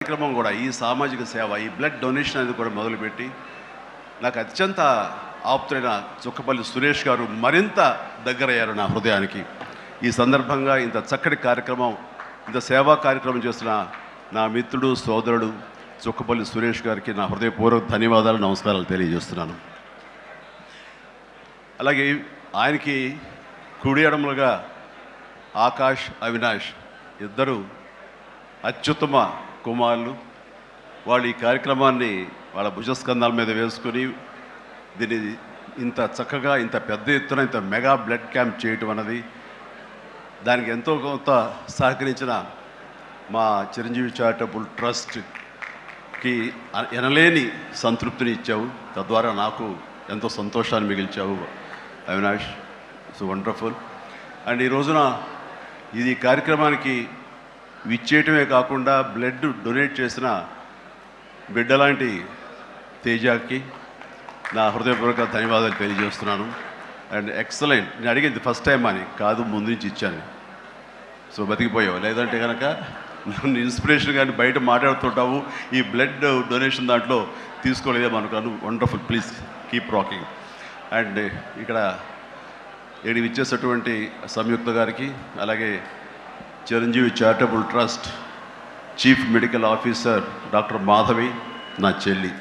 కార్యక్రమం కూడా ఈ సామాజిక సేవ, ఈ బ్లడ్ డొనేషన్ అనేది కూడా మొదలుపెట్టి నాకు అత్యంత ఆప్తులైన చుక్కపల్లి సురేష్ గారు మరింత దగ్గరయ్యారు నా హృదయానికి. ఈ సందర్భంగా ఇంత చక్కటి కార్యక్రమం, ఇంత సేవా కార్యక్రమం చేస్తున్న నా మిత్రుడు, సోదరుడు చుక్కపల్లి సురేష్ గారికి నా హృదయపూర్వక ధన్యవాదాలు, నమస్కారాలు తెలియజేస్తున్నాను. అలాగే ఆయనకి కుడి ఎడమలుగా ఆకాష్, అవినాష్ ఇద్దరు అత్యుత్తమ కుమారులు. వాళ్ళు ఈ కార్యక్రమాన్ని వాళ్ళ భుజస్కంధాల మీద వేసుకుని దీన్ని ఇంత చక్కగా, ఇంత పెద్ద ఎత్తున, ఇంత మెగా బ్లడ్ క్యాంప్ చేయటం అన్నది, దానికి ఎంతో కొంత సహకరించిన మా చిరంజీవి చారిటబుల్ ట్రస్ట్కి ఎనలేని సంతృప్తిని ఇచ్చావు. తద్వారా నాకు ఎంతో సంతోషాన్ని మిగిల్చావు అవినాష్. So wonderful. అండ్ ఈ రోజున ఇది కార్యక్రమానికి విచ్చేయటమే కాకుండా బ్లడ్ డొనేట్ చేసిన బిడ్డలాంటి తేజాకి నా హృదయపూర్వక ధన్యవాదాలు తెలియజేస్తున్నాను. And excellent. నేను అడిగింది ఫస్ట్ టైం అని కాదు, ముందు నుంచి ఇచ్చాను. సో బతికిపోయావు. లేదంటే కనుక నన్ను ఇన్స్పిరేషన్ కానీ బయట మాట్లాడుతుంటావు, ఈ బ్లడ్ డొనేషన్ దాంట్లో తీసుకోలేదేమనుకున్నాను. Wonderful. Please keep rocking. And ఇక్కడ ఏడి ఇచ్చేసినటువంటి సంయుక్త గారికి, అలాగే Chiranjeevi charitable trust chief medical officer doctor Madhavi, నా చెల్లి,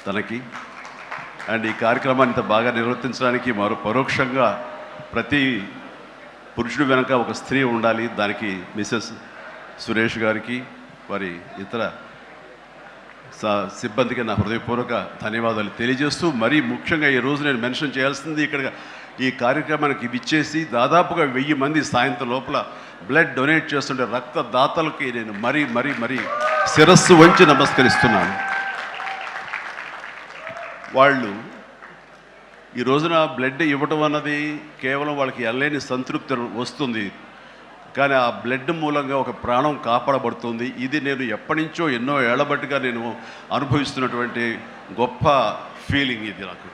తనకి, అండ్ ఈ కార్యక్రమాన్ని ఇంత బాగా నిర్వర్తించడానికి పరోక్షంగా ప్రతి పురుషుడు వెనక ఒక స్త్రీ ఉండాలి, దానికి మిసెస్ సురేష్ గారికి, వారి ఇతర సిబ్బందికి నా హృదయపూర్వక ధన్యవాదాలు తెలియజేస్తూ, మరీ ముఖ్యంగా ఈరోజు నేను మెన్షన్ చేయాల్సింది, ఇక్కడ ఈ కార్యక్రమానికి విచ్చేసి దాదాపుగా 1000 మంది సాయంత్రం లోపల బ్లడ్ డొనేట్ చేస్తుంటే రక్తదాతలకి నేను మరీ మరీ మరీ శిరస్సు వంచి నమస్కరిస్తున్నాను. వాళ్ళు ఈ రోజున బ్లడ్ ఇవ్వటం అన్నది కేవలం వాళ్ళకి ఎనలేని సంతృప్తి వస్తుంది, కానీ ఆ బ్లడ్ మూలంగా ఒక ప్రాణం కాపాడబడుతుంది. ఇది నేను ఎప్పటి నుంచో ఎన్నో ఏళ్లబట్టిగా నేను అనుభవిస్తున్నటువంటి గొప్ప ఫీలింగ్ ఇది నాకు.